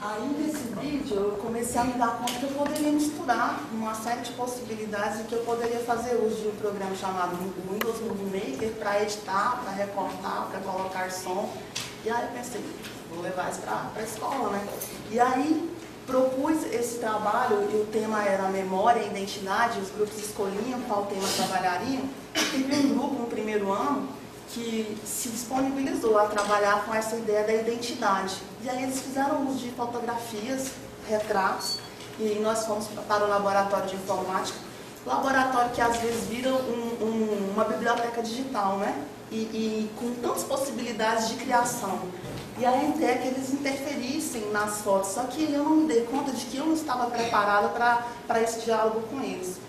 Aí, nesse vídeo, eu comecei a me dar conta que eu poderia misturar uma série de possibilidades e que eu poderia fazer uso de um programa chamado Windows Movie Maker para editar, para recortar, para colocar som. E aí eu pensei, vou levar isso para a escola, né? E aí propus esse trabalho, e o tema era memória e identidade, os grupos escolhiam qual tema trabalhariam. E teve um grupo no primeiro ano que se disponibilizou a trabalhar com essa ideia da identidade. E aí eles fizeram uso de fotografias, retratos, e nós fomos para o laboratório de informática, laboratório que às vezes vira uma biblioteca digital, né? E com tantas possibilidades de criação. E a ideia é que eles interferissem nas fotos, só que eu não me dei conta de que eu não estava preparada para esse diálogo com eles.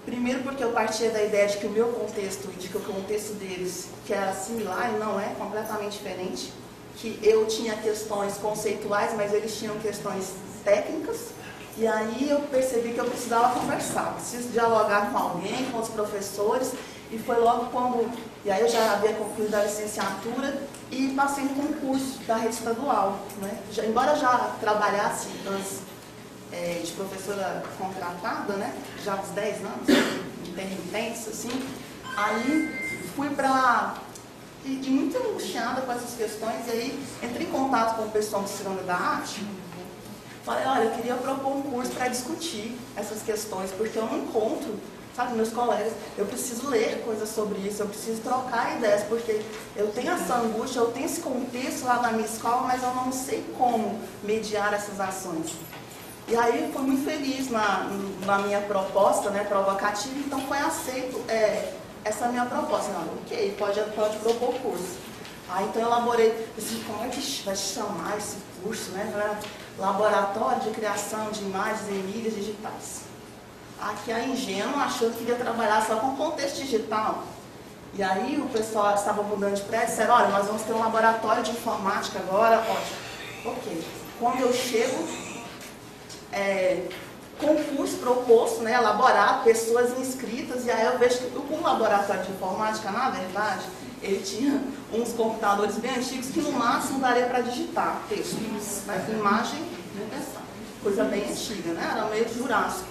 Primeiro porque eu partia da ideia de que o meu contexto e de que o contexto deles, que era similar e não é, completamente diferente, que eu tinha questões conceituais, mas eles tinham questões técnicas, e aí eu percebi que eu precisava conversar, preciso dialogar com alguém, com os professores, e foi logo quando, e aí eu já havia concluído a licenciatura e passei no concurso da rede estadual, né? Embora já trabalhasse antes de professora contratada, né? Já há uns 10 anos, intermitentes, assim, aí fui para... E muito angustiada com essas questões, e aí entrei em contato com o pessoal do Ciranda da Arte, falei, olha, eu queria propor um curso para discutir essas questões, porque eu não encontro, sabe, meus colegas, eu preciso ler coisas sobre isso, eu preciso trocar ideias, porque eu tenho essa angústia, eu tenho esse contexto lá na minha escola, mas eu não sei como mediar essas ações. E aí eu fui muito feliz na minha proposta, né, provocativa, então foi aceito essa minha proposta. Não, ok, pode propor curso. Aí então eu elaborei, assim, como é que vai chamar esse curso, né? Laboratório de Criação de Imagens em Mídias Digitais. Aqui a ingênua achou que queria trabalhar só com contexto digital. E aí o pessoal estava mudando de prédio e disseram, olha, nós vamos ter um laboratório de informática agora, ótimo. Ok, quando eu chego... concurso proposto, né, elaborar pessoas inscritas, e aí eu vejo que o laboratório de informática, na verdade, ele tinha uns computadores bem antigos que no máximo daria para digitar texto, mas imagem, não pensar, coisa bem antiga, né, era meio jurássico.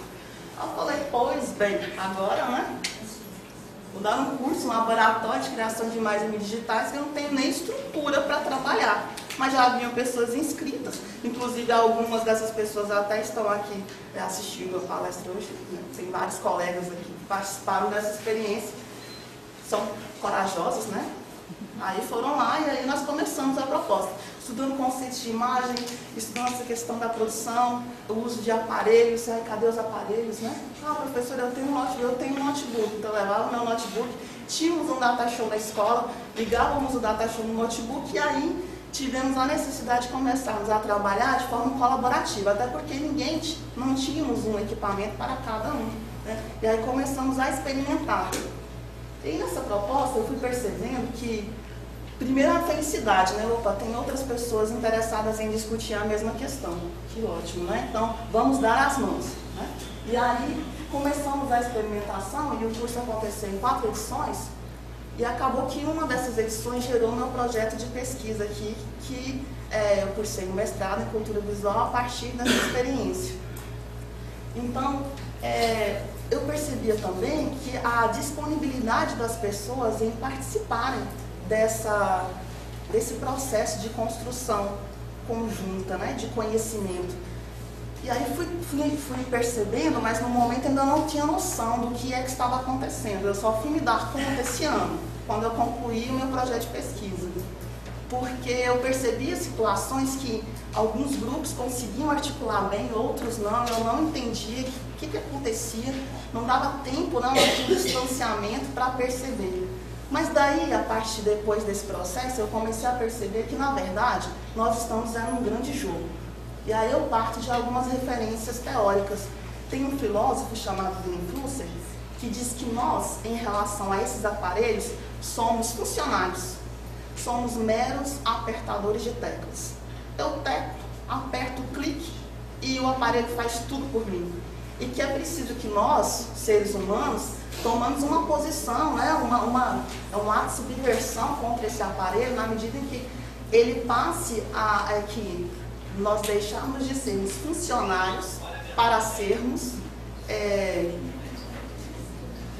Aí eu falei, pois bem, agora, né, vou dar um curso, um laboratório de criação de imagens digitais que eu não tenho nem estrutura para trabalhar. Mas já haviam pessoas inscritas, inclusive algumas dessas pessoas até estão aqui assistindo a palestra hoje, né? Tem vários colegas aqui que participaram dessa experiência, são corajosos, né? Aí foram lá e aí nós começamos a proposta, estudando conceitos de imagem, estudando essa questão da produção, o uso de aparelhos, cadê os aparelhos, né? Ah, professora, eu tenho um notebook, então eu levava o meu notebook, tínhamos um data show na escola, ligávamos o data show no notebook e aí tivemos a necessidade de começarmos a trabalhar de forma colaborativa, até porque não tínhamos um equipamento para cada um, né? E aí começamos a experimentar. E nessa proposta eu fui percebendo que, primeiro a felicidade, né? Opa, tem outras pessoas interessadas em discutir a mesma questão. Que ótimo, né? Então, vamos dar as mãos, né? E aí começamos a experimentação e o curso aconteceu em 4 edições. E acabou que uma dessas edições gerou meu projeto de pesquisa aqui, que eu cursei um mestrado em cultura visual a partir dessa experiência. Então, eu percebia também que a disponibilidade das pessoas em participarem desse processo de construção conjunta, né, de conhecimento. E aí fui percebendo, mas no momento ainda não tinha noção do que é que estava acontecendo. Eu só fui me dar conta esse ano, quando eu concluí o meu projeto de pesquisa. Porque eu percebia situações que alguns grupos conseguiam articular bem, outros não, eu não entendia o que acontecia, não dava tempo, não tinha distanciamento para perceber. Mas daí, a partir depois desse processo, eu comecei a perceber que, na verdade, nós estamos em um grande jogo. E aí eu parto de algumas referências teóricas. Tem um filósofo chamado Wilhelm Flusser que diz que nós, em relação a esses aparelhos, somos funcionários. Somos meros apertadores de teclas. Eu aperto o clique e o aparelho faz tudo por mim. E que é preciso que nós, seres humanos, tomamos uma posição, né, um ato de subversão contra esse aparelho, na medida em que ele passe que nós deixarmos de sermos funcionários para sermos,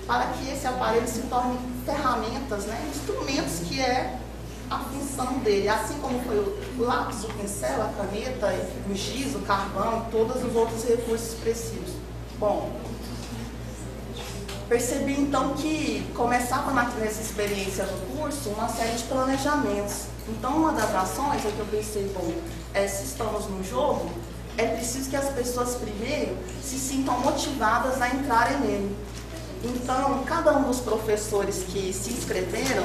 para que esse aparelho se torne ferramentas, né, instrumentos que é a função dele, assim como foi o lápis, o pincel, a caneta, o giz, o carvão, todos os outros recursos expressivos. Bom, percebi então que começava nessa experiência do curso uma série de planejamentos. Então, uma das ações é que eu pensei, bom, se estamos no jogo, é preciso que as pessoas primeiro se sintam motivadas a entrarem nele. Então, cada um dos professores que se inscreveram,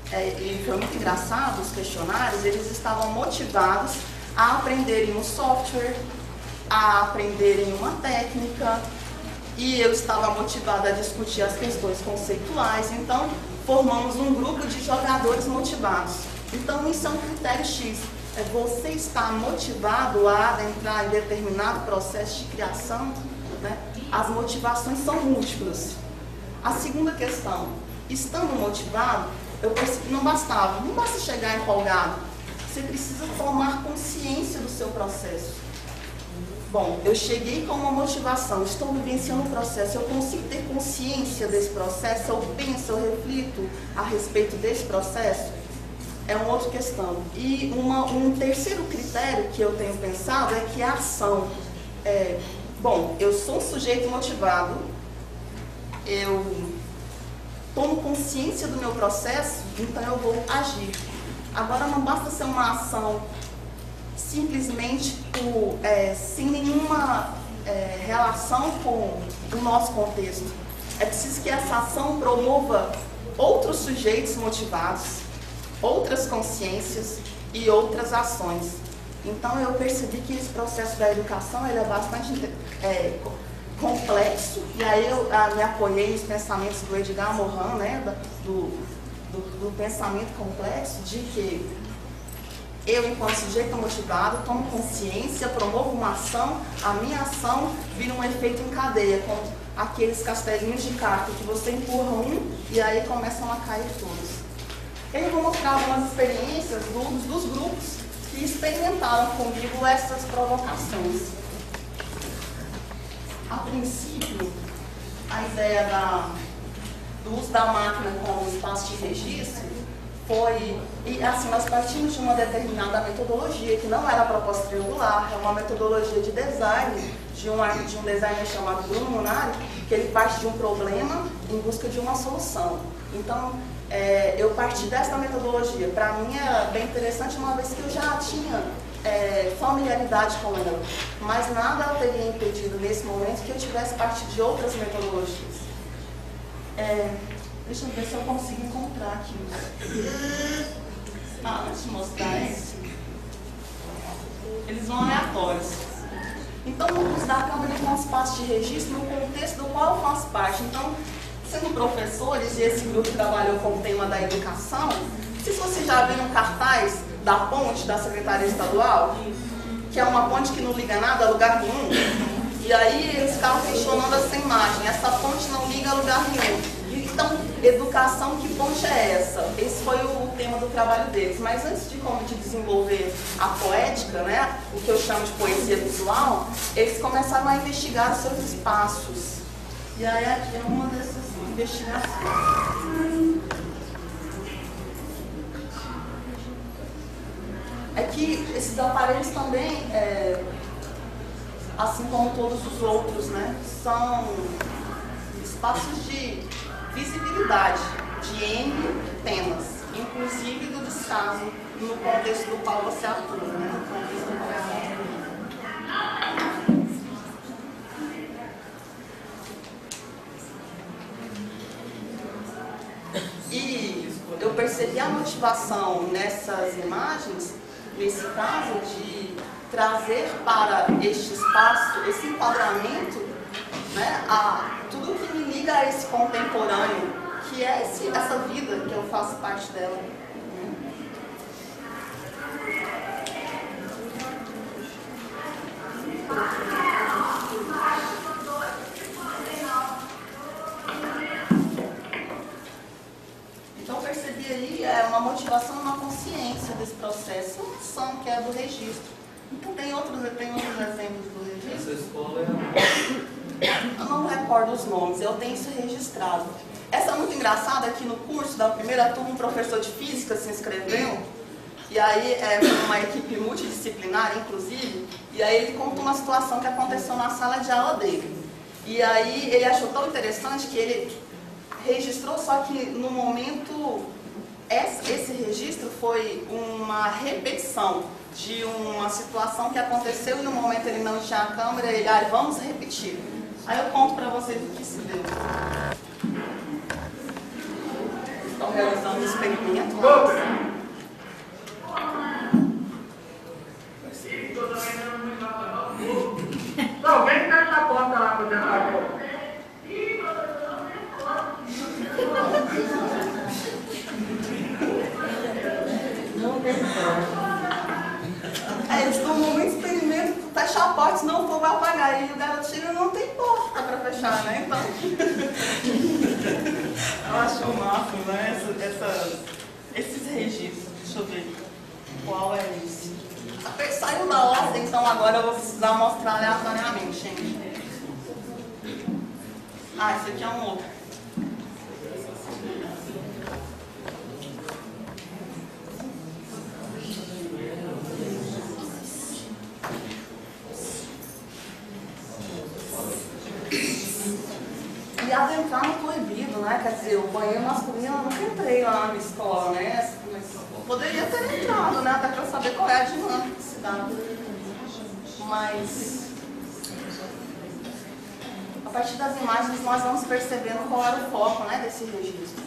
e foi muito engraçado, os questionários, eles estavam motivados a aprenderem um software, a aprenderem uma técnica, e eu estava motivada a discutir as questões conceituais. Então, formamos um grupo de jogadores motivados. Então, isso é um critério X. Você está motivado a adentrar em determinado processo de criação, né? As motivações são múltiplas. A segunda questão, estando motivado, eu percebi que não basta chegar empolgado, você precisa tomar consciência do seu processo. Bom, eu cheguei com uma motivação, estou vivenciando o processo, eu consigo ter consciência desse processo, eu penso, eu reflito a respeito desse processo, é uma outra questão. E um terceiro critério que eu tenho pensado é que a ação, bom, eu sou um sujeito motivado, eu tomo consciência do meu processo, então eu vou agir. Agora, não basta ser uma ação simplesmente sem nenhuma relação com o nosso contexto. É preciso que essa ação promova outros sujeitos motivados, outras consciências e outras ações. Então, eu percebi que esse processo da educação ele é bastante complexo, e aí eu me apoiei nos pensamentos do Edgar Morin, né, do pensamento complexo, de que eu, enquanto sujeito motivado, tomo consciência, promovo uma ação, a minha ação vira um efeito em cadeia, com aqueles castelinhos de carta que você empurra um e aí começam a cair todos. Eu vou mostrar algumas experiências dos grupos que experimentaram comigo essas provocações. A princípio, a ideia do uso da máquina como espaço de registro foi, e assim, nós partimos de uma determinada metodologia, que não era a proposta triangular, é uma metodologia de design, de um designer chamado Bruno Munari, que ele parte de um problema em busca de uma solução. Então, eu parti dessa metodologia. Para mim é bem interessante, uma vez que eu já tinha familiaridade com ela, mas nada teria impedido nesse momento que eu tivesse partido de outras metodologias. Deixa eu ver se eu consigo encontrar aqui. Antes de mostrar esse, eles vão aleatórios. Então, vamos dar câmera com espaço de registro no contexto do qual eu faço parte. Então, sendo professores, e esse grupo trabalhou com o tema da educação, não sei se vocês já viram um cartaz da ponte da Secretaria Estadual, que é uma ponte que não liga nada a lugar nenhum, e aí eles ficavam questionando essa imagem, essa ponte não liga a lugar nenhum. Então, educação, que ponte é essa? Esse foi o tema do trabalho deles. Mas antes de desenvolver a poética, né, o que eu chamo de poesia visual, eles começaram a investigar os seus espaços. E aí aqui é uma dessas investigações. É que esses aparelhos também assim como todos os outros, né? São espaços de visibilidade de N temas, inclusive do descaso no contexto do qual você atua, né? No contexto do qual você atua. E eu percebi a motivação nessas imagens, nesse caso, de trazer para este espaço, esse enquadramento, né, a tudo que me liga a esse contemporâneo, que é essa vida que eu faço parte dela. Então percebi aí uma motivação, uma consciência desse processo, uma ação que é do registro. Então tem outros exemplos do registro. Essa escola é... Eu não recordo os nomes, eu tenho isso registrado. Essa é muito engraçada, que no curso da primeira turma um professor de física se inscreveu, e aí uma equipe multidisciplinar, inclusive, e aí ele contou uma situação que aconteceu na sala de aula dele. E aí ele achou tão interessante que ele registrou, só que no momento, esse registro foi uma repetição de uma situação que aconteceu e no momento ele não tinha a câmera, ele, vamos repetir. Aí eu conto para vocês o que se deu. Estão realizando um experimento. Não, vem cá essa porta lá para o detalhe. Não tem eles estão no momento de experimento, fechar a porta, senão o fogo vai apagar. E o garoto chega, não tem porta para fechar, né? Então, eu acho o máximo, né? Esses registros. Deixa eu ver qual é esse. Saiu da ordem, então agora eu vou precisar mostrar aleatoriamente, gente. Esse aqui é um outro. E adentrar no proibido, né? Quer dizer, o banheiro masculino eu nunca entrei lá na escola, né? Mas poderia ter entrado, né? Até para eu saber qual é a dinâmica que se dá. Mas a partir das imagens nós vamos percebendo qual era o foco, né, desse registro.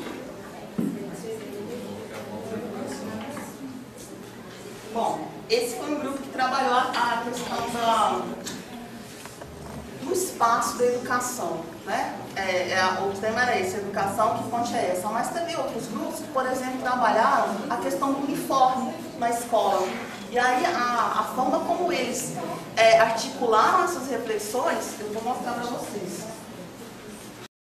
Bom, esse foi um grupo que trabalhou a questão do espaço da educação, né? O tema era esse, educação, que fonte é essa? Mas teve outros grupos que, por exemplo, trabalharam a questão do uniforme na escola. E aí a forma como eles articularam essas reflexões, eu vou mostrar para vocês.